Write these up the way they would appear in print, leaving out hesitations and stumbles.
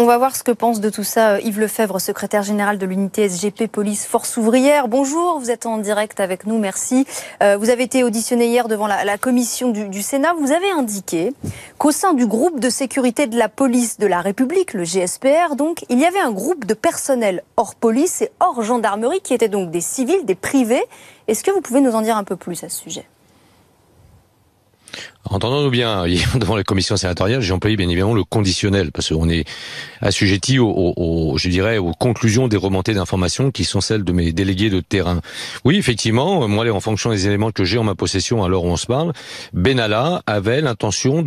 On va voir ce que pense de tout ça Yves Lefebvre, secrétaire général de l'unité SGP Police Force Ouvrière. Bonjour, vous êtes en direct avec nous, merci. Vous avez été auditionné hier devant la commission du Sénat. Vous avez indiqué qu'au sein du groupe de sécurité de la police de la République, le GSPR, donc, il y avait un groupe de personnel hors police et hors gendarmerie qui étaient donc des civils, des privés. Est-ce que vous pouvez nous en dire un peu plus à ce sujet ? Entendons-nous bien, devant la commission sénatoriale, j'ai employé bien évidemment le conditionnel, parce qu'on est assujetti je dirais, aux conclusions des remontées d'informations qui sont celles de mes délégués de terrain. Oui, effectivement, moi, en fonction des éléments que j'ai en ma possession à l'heure où on se parle, Benalla avait l'intention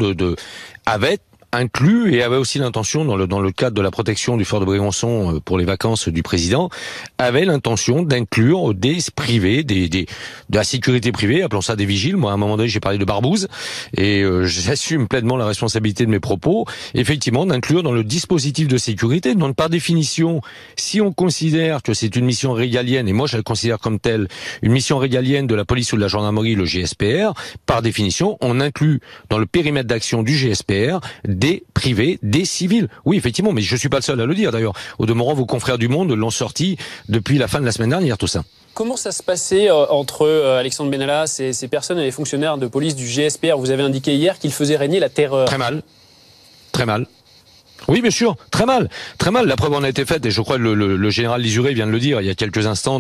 avait inclus et avait aussi l'intention, dans le cadre de la protection du fort de Brégançon pour les vacances du président, avait l'intention d'inclure des privés, de la sécurité privée, appelons ça des vigiles. Moi, à un moment donné, j'ai parlé de barbouze et j'assume pleinement la responsabilité de mes propos. Effectivement, d'inclure dans le dispositif de sécurité. Donc, par définition, si on considère que c'est une mission régalienne, et moi je la considère comme telle, une mission régalienne de la police ou de la gendarmerie, le GSPR, par définition, on inclut dans le périmètre d'action du GSPR des privés, des civils. Oui, effectivement, mais je suis pas le seul à le dire d'ailleurs. Au demeurant, vos confrères du Monde l'ont sorti depuis la fin de la semaine dernière, tout ça. Comment ça se passait entre Alexandre Benalla, ces personnes et les fonctionnaires de police du GSPR? Vous avez indiqué hier qu'ils faisaient régner la terreur. Très mal. Très mal. Oui, bien sûr, très mal, très mal. La preuve en a été faite, et je crois que le général Lisuré vient de le dire il y a quelques instants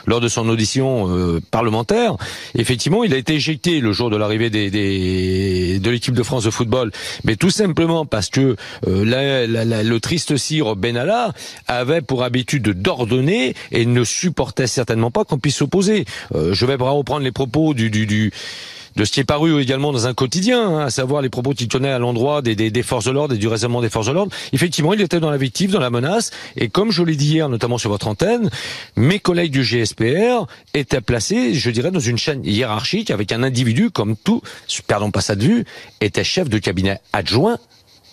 lors de son audition parlementaire. Effectivement, il a été éjecté le jour de l'arrivée de l'équipe de France de football, mais tout simplement parce que le triste sire Benalla avait pour habitude d'ordonner et ne supportait certainement pas qu'on puisse s'opposer. Je vais reprendre les propos de ce qui est paru également dans un quotidien, à savoir les propos qu'il tenait à l'endroit des forces de l'ordre et du raisonnement des forces de l'ordre. Effectivement, il était dans la victime, dans la menace, et comme je l'ai dit hier, notamment sur votre antenne, mes collègues du GSPR étaient placés, je dirais, dans une chaîne hiérarchique avec un individu comme tout, perdons pas ça de vue, était chef de cabinet adjoint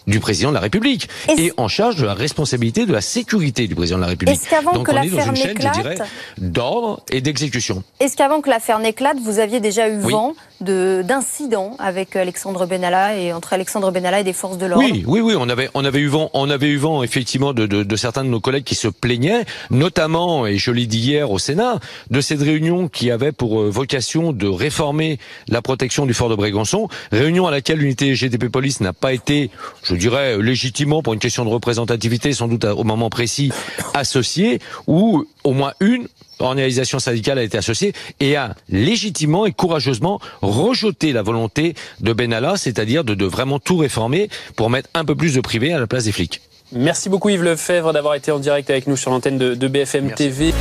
du président de la République et en charge de la responsabilité de la sécurité du président de la République. Est-ce qu'avant Donc que on est dans l'affaire une chaîne, je dirais, n'éclate, d'ordre et d'exécution. est-ce qu'avant que l'affaire n'éclate, vous aviez déjà eu vent d'incidents avec Alexandre Benalla et entre Alexandre Benalla et des forces de l'ordre? Oui, on avait eu vent effectivement de certains de nos collègues qui se plaignaient, notamment, et je l'ai dit hier au Sénat, de cette réunion qui avait pour vocation de réformer la protection du fort de Brégançon, réunion à laquelle l'unité GDP Police n'a pas été, je dirais, légitimement pour une question de représentativité, sans doute au moment précis, associée, où au moins une organisation syndicale a été associée et a légitimement et courageusement rejeté la volonté de Benalla, c'est-à-dire de vraiment tout réformer pour mettre un peu plus de privé à la place des flics. Merci beaucoup Yves Lefebvre d'avoir été en direct avec nous sur l'antenne de BFM TV.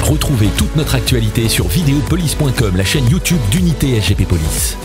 Retrouvez toute notre actualité sur videopolice.com, la chaîne YouTube d'unité SGP Police.